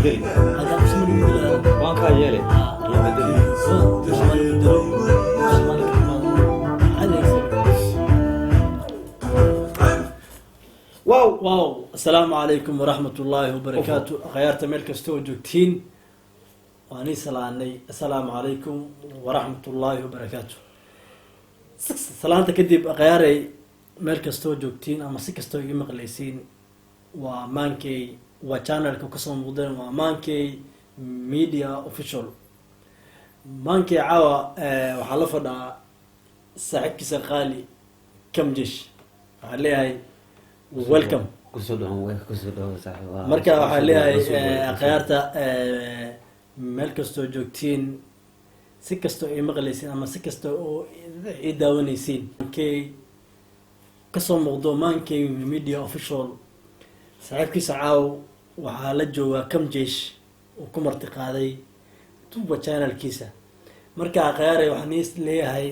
بدري هذا اسمه المدير وان كان يلي يا بدري واو السلام عليكم ورحمة الله وبركاته غيرت ملك استو جوتين واني سلامي السلام عليكم ورحمة الله وبركاته سلامتا كدب غياري ملك استو جوتين اما سكستو يمقليسين ومانكي وشانل كوكسون مودن ومانكي ميديا اوفيشال مانكي عاوة وحلفنا ساعد كيسا غالي كم جيش عليها ويلكم كسودهم صاحب marka waxa leeyahay qayaarta meel kasto joogtiin si kasto ay maqleysin ama si kasto oo ay daawanaysin kay kasoo muuqdo maankay media official saaxiibkiisa caaw waxa la jooga kam jeesh oo ku marti qaaday tuba channelkiisa marka qayaaray waxaan is leeyahay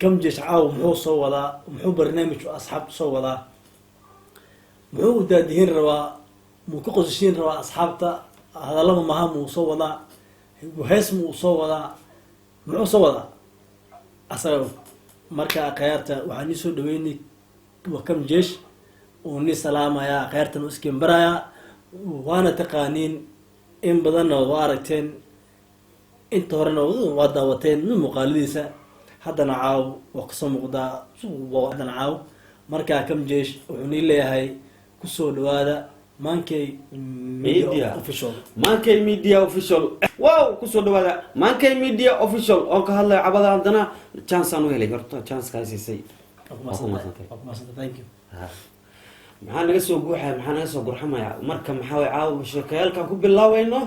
kam jeesh caaw muxuu soo wadaa muxuu barnaamij asxaab soo wadaa muxuu daadihin rabaa muu ka qosashiin rabaa asxaabta hadallada maha muu soo wadaa hees muu soo wadaa muxuu soo wadaa asaga marka qayaarta waxaan nii soo dhaweynay waa kam jeesh oo nii salaamaya qayaartan u iskin baraya waana taqaaniin in badanna waa aragteen inta horena waa daawateen min muuqaaladiisa haddana caaw waa kasoo muuqdaa haddana caaw marka kam jeesh wuxuu nii leeyahay kusoo dhawaada maankay media official maankay media official wow kusoo dhawaada maankay media official oo ka hadlay cabada hadana chance aan u helay horta chance ka siisay thank you maxaa naga soo guuxay maxaa naga soo gurxamaya marka maxaa way caawa sheekayalkan ku bilaawayno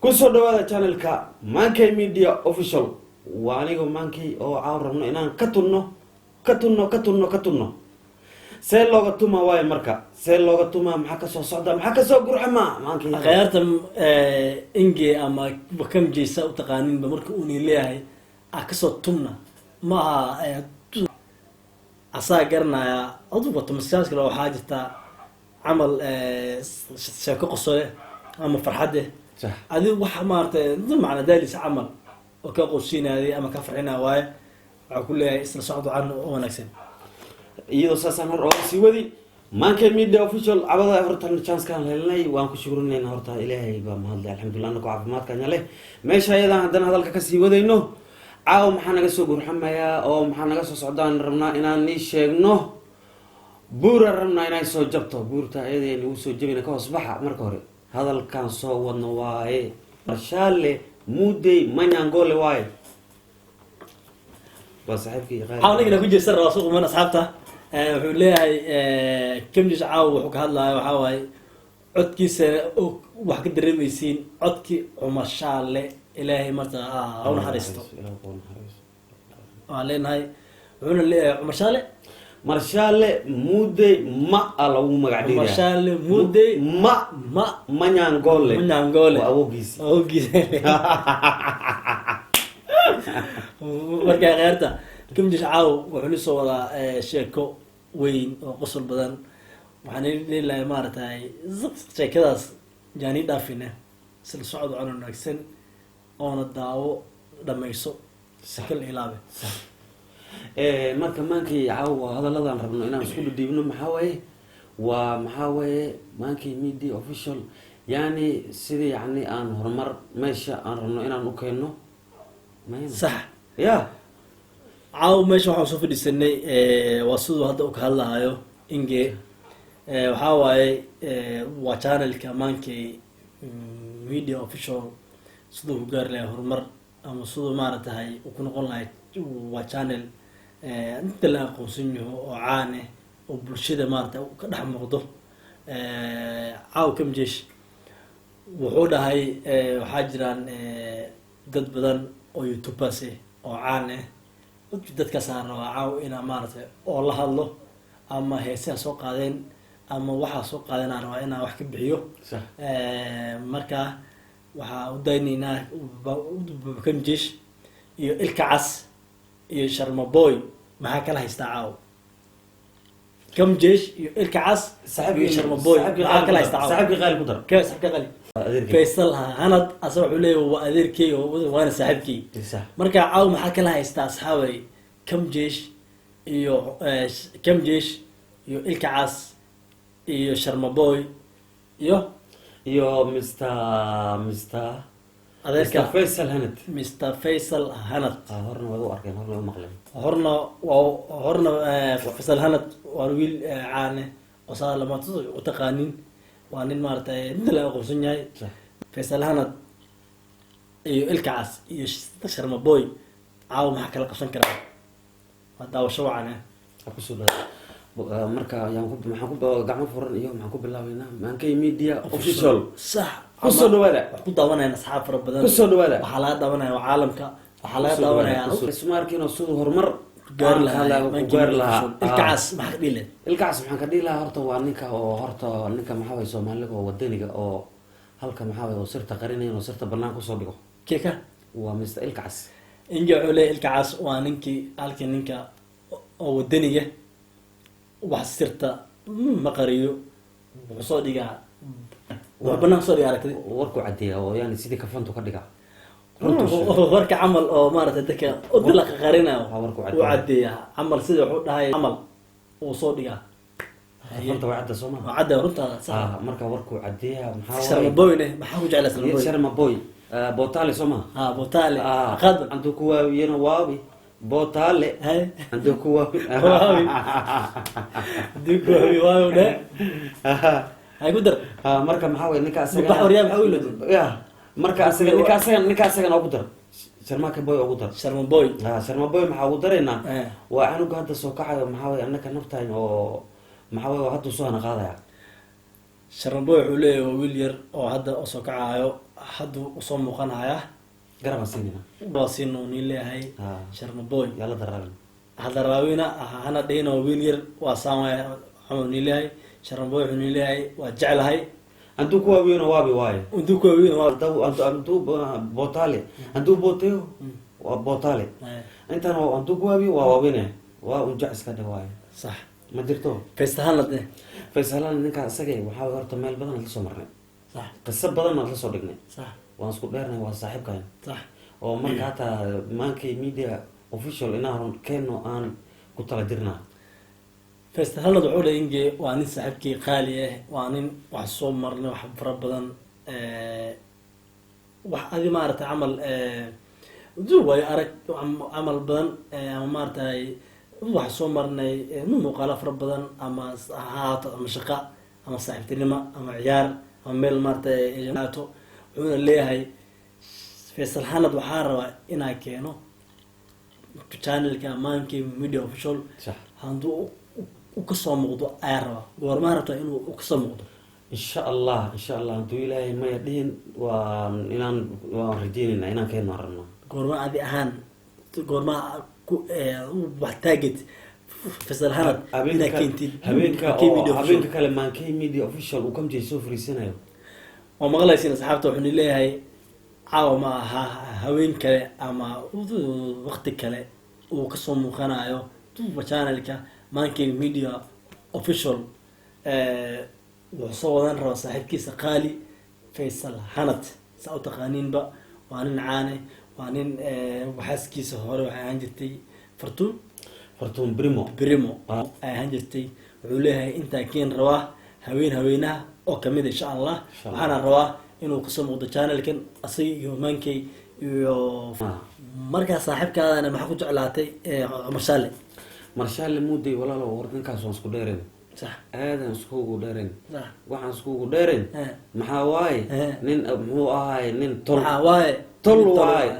kusoo dhawaada channelka maankay media official waa aniga maankay oo caaw rabno inaan ka tunno see looga tuma waayo marka see looga tuma maxaa kasoo socda maxaa kasoo gurxama qayaarta inge ama kam jeesa u taqaaninba marka uuni leeyahay kasoo tumna maaha asaa garanaya aduu wato maskaas kale waxaa jirta camal sheeko qosole ama farxade adigu waxa maaragtay macna daalis camal oo ka qosinaayay ama ka farxinaa waaye waxaa ku leeyahay isla socdo can oo wanaagsan iyadoo saasaan hor ooga sii wadi maankay media official cabada hortan chancekaan helnay waan ku shukurinayna horta ilaahay baa mahadlay alxamdulilah anako caafimaadkanya leh meesha ayadaan haddana hadalka kasii wadayno caawa maxaa naga soo gurxamayaa oo maxaa naga soo socdaan rabnaa inaan nii sheegno buura rabnaa inay soo jabto buurta ayada nagu soo jabina ka hoos baxa marka hore hadalkaan soo wadno waaye marshaale mudey manyangole waaye waa saaxiibkii xawligana ku jeestan rabaa suuq man asxaabta wuxuu leeyahay kamjish caaw wuxuu ka hadlaya waxaa waaye codkiisa wax ka dareemaysiin codkii cumashaale ilaahay marta ha u naxariisto waan leenahay wuxuuna leeyahay cumashaale marshaale mudey ma lagu magac dhigaa marshaale mudey manyangole manyangole awoogiisi marka qayaarta kamjish caaw wuxuu nisoo wadaa sheeko weyn oo qosol badan waxaan leelahay maaragtay sheekadaas jaani dhaafine sila socod con wanaagsan oona daawo dhamayso sakal ilaabe marka maankii caawa hadalladan rabno inaan isku dhidhiibno maxaa waaye maankii media official yani sidii yani aan horumar meesha aan rabno inaan u keenno sax ya caaw meesha waxaan soo fadhiisanay waa siduu hadda u ka hadlahayo inge waxaa waaye waa channelka maankay media official siduu ku gaari lahay horumar ama siduu maaragtahay u ku noqon lahay waa channel inta la aqoonsan yaho oo caane oo bulshada maaragtay ka dhex muuqdo caaw kam jeesh wuxuu dhahay waxaa jiraan dad badan oo youtubers oo caan dadkaasaan rabaa caaw inaa maaragtay oo la hadlo ama heesaha soo qaadeen ama waxaa soo qaadeen aan rabaa inaan wax ka bixiyo marka waxaa u daynaynaa kam jeesh iyo ilka cas iyo sharmaboy maxaa kala haystaa caaw كم جيش الكعس صاحبي شرم بوي معاك لا يستعاون صاحبي غالي كدر كيف صاحبي غالي adeerkay faysal hanad asaga wuxuu leeyahay waa adeerkay oo waana saaxiibkii sax marka caaw maxaa kala haystaa asxaabay kamjeesh iyo kamjeesh iyo ilkacaas iyo sharmaboy iyo Mr. adeerka Faisal Hanad Mr. Faisal Hanad horna way u arkeen horna way u maqleen horna Faisal Hanad waa wiil caane oo saa lama u taqaanin waa nin maartay mid la aqoonsan yahay Faisal Hanad iyo ilkacaas iyo sharmaboy caaw maxaa kala qabsan karaa waa daawasho wacan ku soo marka ayaan maxaan ku gacmo furan iyo maxaan ku bilaabaynaa maankay media official sax kusoo dhawaada ku daawanayna asxaab fara badan kusoo dhawaada waxaa laga daawanaya caalamka waxaa laga daawanaya ismaarkiina sidoo horumar gaari lahaa ilkacaas maxaa ka dhile ilkacaas maxaan ka dhihi lahaa horta waa ninka maxaa waye Soomaaliga oo wadaniga oo halka maxaa waye oo sirta qarinayn oo sirta banaan kusoo dhigo keka waa Mr. Ilkacaas inja cule ilkacaas waa ninkii halka ninka oo wadaniga wax sirta ma qariyo wuxuu soo dhigaa war banaan soo dhigaa aragtay warku cadeeya oo yani sidii kafantu ka dhigaa warka camal oo maaragtay dadka u dilaqa qarinayo warku uu cadeeya camal sida wuxuu dhahay camal uu soo dhigaa runta waa cadda Soomaali waa cadda runta sax marka warku cadeeya maxaa sharmaboy maxaa ku jeclaa sharmaboy sharmaboy botale Soomaa botale qad antu kuwa yana waabi botale antu kuwa waayo de ay ku dar marka maxaa weeye ninka asaga baxwariya maxaa u leeyahay ya marka asaga ninka asaga ugu dar sharmaaka boy ugu dar sharmaboy sharmaboy maxaa ugu dareynaa waa anugu hadda soo kacayo maxaa weeye annaka naftaan oo maxaa weeye hadda soo hana qaadaya sharmaboy wuxuu leeyahay waa wiil yar oo hadda soo kacayo hadda usoo muuqanaya garab siinina waa siin uu leeyahay sharmaboy yalla daraabin hadda raawina hana dhayna wiil yar waa saamaya xamu leeyahay sharmaboy wuxuu leeyahay waa jeclahay antu kuwa weyn waabi waaye antu kuwa weyn waa antu botale antu boteo waa botale intan antu kuwa weyn waa waabine waa un jac iska dhawaay sax ma jirto Faisal Hanad ninka asaga waxa horta meel badan la soo marnay sax qisab badan la soo dhignay sax waan isku dheernay waa saaxiibkan sax oo marka hata maankay media official inaan keeno aan ku tala jirnaa Faisal Hanad wuxuu leeyahay waa nin saaxiibkii qaali ah waa nin wax soo marnay wax fara badan wax adi maartay camal way arag camal badan ama maartay wax soo marnay muuqaalo fara badan ama haato ama shaqo ama saaxiibtinimo ama ciyaar ama meel maartay jamaacado wuxuu leeyahay Faisal Hanad waxaa rabaa inaa keeno channelka maankii media official handuu u ka soo muuqdo ayaa rabaa goorma rabtaa inuu u ka soo muuqdo insha Allah haduu ilaahay ma yadhin waa inaan rajeynayna inaan keeno rabno goorma adi ahaan goorma ku wax target Faisal Hanad ina keentid habeenka kale maankii media official uu kamjay soo fariisanayo oo maqlaysiin asxaabta wuxuu leeyahay caawa ma aha haween kale ama waqti kale uu ka soo muuqanayo channelka maankii media official wuxuu soo wadan raba saaxiibkiisa qaali Faisal Hanad saa u taqaaniinba waa nin caane waa nin waxaaskiisa hore waxay ahaan jirtay fartuun brimo ay ahaan jirtay wuxuu leeyahay intaa keen rabaa haweenaha oo kamid insha Allah waxaana rabaa inuu kasoo muuqdo channelkan asaga iyo maankay iyo markaa saaxiibkaadana maxaa ku jeclaatay marshaale muuday walaalo war ninkaas waan isku dheereen صح aadan iskugu dheerin صح waxaan iskugu dheerin maxaa waaye nin muxuu ahaay nin tol maxaa waaye tol waaye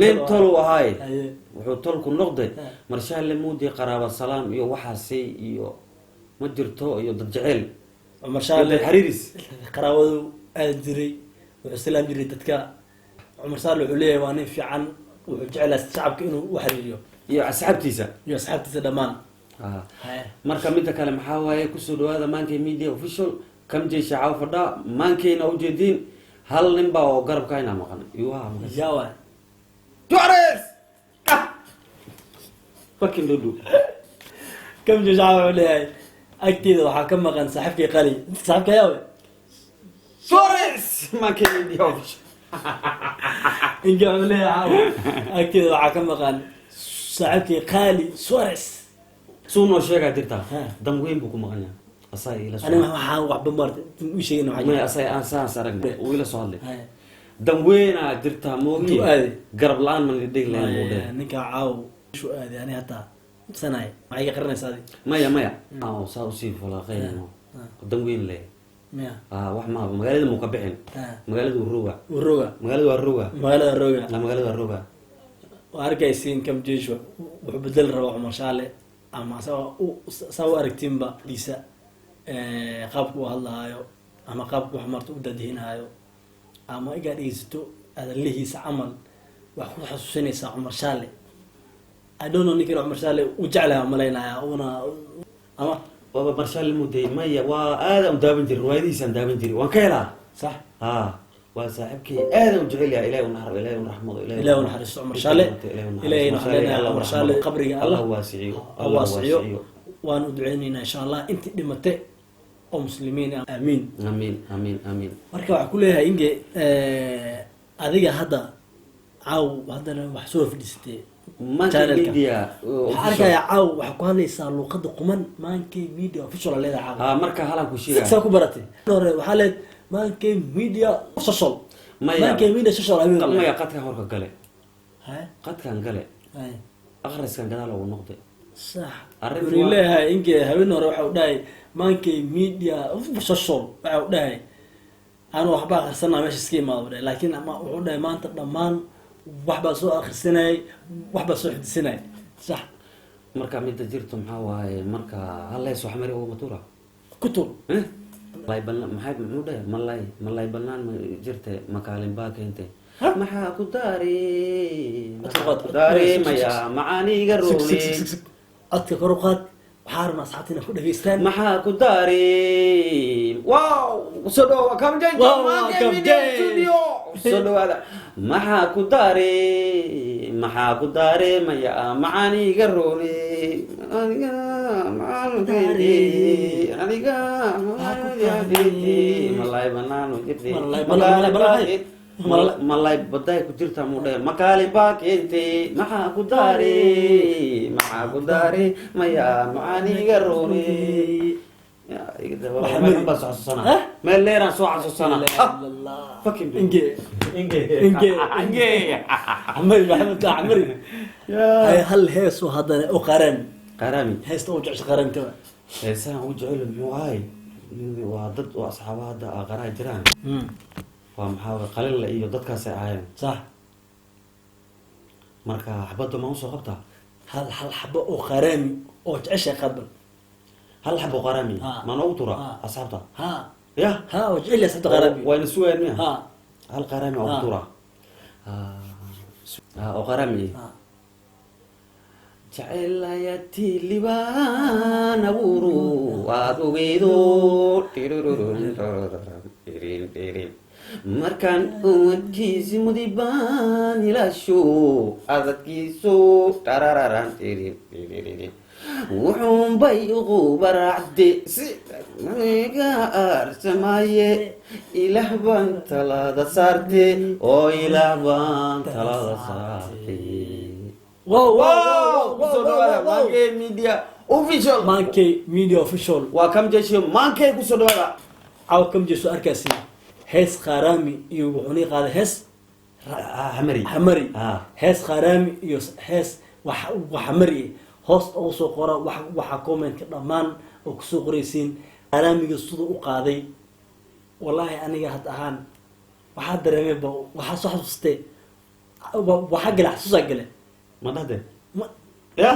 nin tol waaye wuxuu tolku noqday marshaale muuday qaraabo salaam iyo waxaasi iyo ma jirto iyo dad jecel marshaale xariiris qaraabadu aad jiray wuxuu salaam jiray dadka marshaale wuxuu leeyahay waa nin fiican wuxuu jecel shacabka inuu u xiriiriyo iyo asxaabtiisa dhamaan marka midda kale maxaa waaye kusoo dhawaada maankay media official kamjay shacab fadha maankayna ujeediin hal nin baa oo garabkayna maqan yawa Juarez fucking dudu kamjay shacab wuxuu leeyahay agteeda waxaa ka maqan saaxiibkii qali saaxiibka yawe Suarez maankay media official inga walahi caawa agteeda waxaa ka maqan saaxiibkii qaali Suarez suu noo sheegaa jirtaa Ha. dan weyn buu ku maqan yahay asaga ila soo aniga waxaan waxba maartay u sheegin waxa may asaga aan saas aragnay uu ila soo hadlay hay dan weynaa jirtaa moogi Intuu aaday. garab la-aan man la dhigi lahayn buu dhahay ninka caaw shu aaday ani hataa sanay maxay ka qarinaysaa adi maya maya saa usii falaaqeynayno dan weyn leh miya wax maaba magaalada muu ka bixin magaalada waa roga uroga magaalada waa roga magaalada roga magaalada waa roga waa arkaysiin kam jeeshwa wuxuu bedel rabaa Cumar Shaale ama saa u aragtiinba dhiisa qaabku u hadlaayo ama qaabku wax marta u dadihinayo ama iga dhigeysato adalihiisa camal wax ku xasuusinaysaa Cumar Shaale I don't know ninka Cumar Shaale u jeclahay malaynaya una ama waaba marshaal muday maya waa aada u daaban jiray riwaayadiisaan daaban jiray waan ka helaa صح waa saaxiibkii aada u jecel yahay ilaahay u naxaro ilaahay u raxmado إلهي ونحرس عمر شالي إلهي نحلنا عمر شالي قبري الله واسعيو الله واسعيو وأنا أدعينا إن شاء الله أنت دمتي أو مسلمين آمين amiin amiin amiin marka waxa ku leeyahay inge adiga hadda caaw haddana wax soo fadhiistay maanta media waxaa arkaya caaw waxaa ku hadlaysaa luuqada quman maankay media official leedahay caaw marka halan ku sheegay saa ku baratay hore waxaa leed maankay media social maankay media social amin maya qadka horka gale hay qadkan gale hay akhriskan gadaal ugu noqday صح Arrintu أقول لها إنك هبنا روح وداي مانكي ميديا social روح وداي أنا وحبا خسرنا ماشي سكيم ما وداي لكن ما وداي ما أنت ضمان وحبا سوء آخر سنة وحبا سوء حد سنة صح marka mid jirto maxaa waaye marka hal soo xamari oo matura كتب malay banaan maxay muxuu dhahay malay banaan jirte makaalin baa keentay maxaa ku daari maya macaaniga rooni أذكر كروقات وحارنا أصحابنا كل هيستان maxaa ku daari wow soo dhawa kam jay studio soo dhawaada maxaa ku daari maya macaaniga rooni aniga malay banaan jirte malay baday ku jirta muu dhahay makaalin baa keentay maxaa ku daari maya macaaniga rooni meel leeraan soo xasuusana عمري محمد عمري هاي هل هيس وهذا وقرن qarami هيس توجع قرن تبع heesahan u jecel muxuu ahay waa dad oo asxaaba hadda qaraa jiraan waa maxaa qalila iyo dadkaasay ahaayeen صح marka xabadda ma usoo qabtaa هل حبة وقرن أو تعيش قبل hal xabo qarami ma noogu tura Ah. asxaabta ها ya ها وجع لي صدق قرن wayna sugayaan miya ها hal qarami oo Ah. tura oo qarami ها jacelayati libaan abuuru waad ogeydo markaan umadkiisi mudibaan ilaasho adadkiiso tarararan wuxuunbay ugu baracde siga arsamaye ilaah baan talada saarte oo ilaah baan talada saarte واو kusoo dhawaada maankee media official مانكي ميديا اوفيشال waa kam jeeshiyo maankee kusoo dhawaada عاو كم جسو أركاسي هيس خارامي يوحوني قاد هيس hamari حمري Ah. هيس خارامي يوس هيس وحمري هوست أو سو قرا وحا كومنت كدمان أو كسو قريسين خارامي يسودو وقادي والله أنا هاد أهان وحا درمي با وحا صح سستي وحا قلع حسوسا قلع ma dhahde ما ya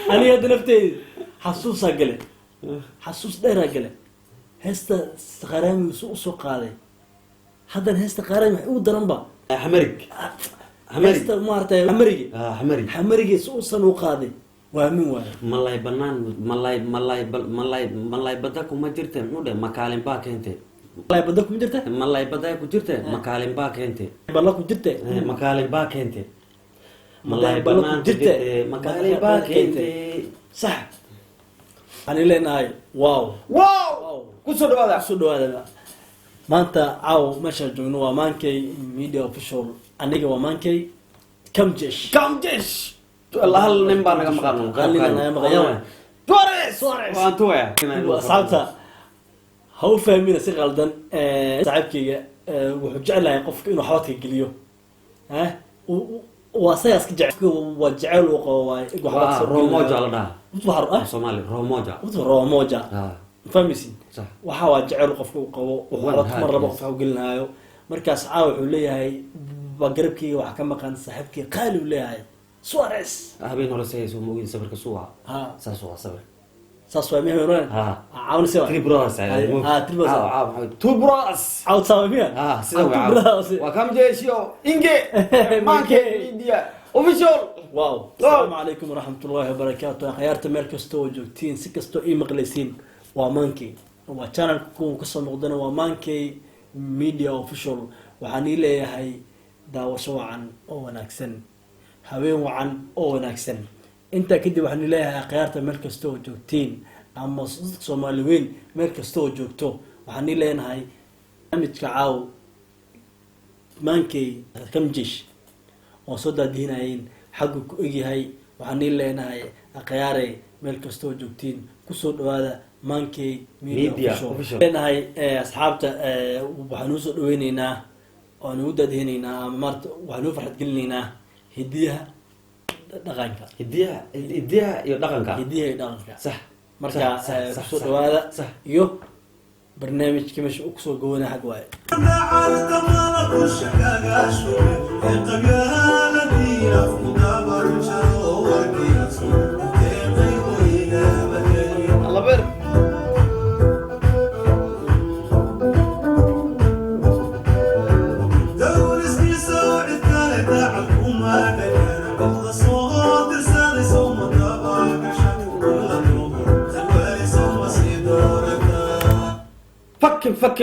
أنا هاد نفتي حسوسا قلع حسوس ديرا قلع هيستا خارامي يسو قادي هذا هيستا خارامي وحي درنبا hamarig hamari هيستا مارتي حمري hamari حمري سوسن وقادي وامين واي malay banaan malay bada kuma jirte muxuu dhahay makaalin baa keente والله بدك من جرته malay bada ku jirte makaalin baa keente بالله كنت جرته makaalin baa keente Malay malay bala ku banaan jirte. makaalin baa keente صح ani leenahay wow wow kusoo dhawaada soo dhawaada maanta caaw meesha joogno waa maankay media official aniga waa maankay kamjesh الله نم بانك مقام قالنا مقام توريس وانتويا صعبتها هو فاهمين سي غلطان صاحبكيga wuxuu jecelahay qofka inuu xawadka geliyo واساس كجعل وجعل وقواي روموجا لنا ظهر سومالي روموجا فهميسين صح waxa waa jacayl qofka uu qabo wuxuu mar rabo qofka u gelinayo markaas caaw wuxuu leeyahay bagarabkii wax ka maqan saaxiibkii qaali u leeyahay Suarez habeen hore sayso moogin safarka suuqa saasoo sabar saasoo ma heeraan caawn soo tribros tribros caaw saamiya sida waa kam jeeshiyo inge manke media official wow assalamu alaykum wa rahmatullahi wa barakatuh khayarta meel kasto joogtiin si kasto ii maqlaysiin waa mankey waa channel ku soo noqdana waa mankey media official waxaan leeyahay daawasho wacan oo wanaagsan haween wacan oo wanaagsan inta kadib waxaan leeyahay khayarta meel kasto joogtiin ama Soomaaliyeed meel kasto joogto waxaan leenahay amidka caaw mankey kamjish oo soo daadinayeen xaq ku ogyahay waxaan leenahay khayare meel kasto joogtiin ku soo dhawaada mankey media official leenahay asxaabta waxaan soo dhaweynaynaa oo nu dadheenaynaa marta waxaan farxad gelinaynaa hidiyaha dhaqanka hidiyaha iyo dhaqanka صح marka soo dhawaada iyo barnaamijka meesha uu soo gowana xaq waay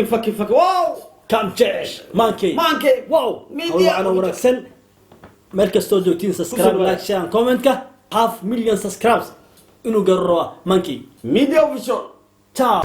فك واو كم جيش مانكي واو ميديا انا وركسن مركز توجوتين سبسكرايب لايك شير كومنت كا 500,000 سبسكرايبز انو قروا مانكي ميديا اوفيشال تشاو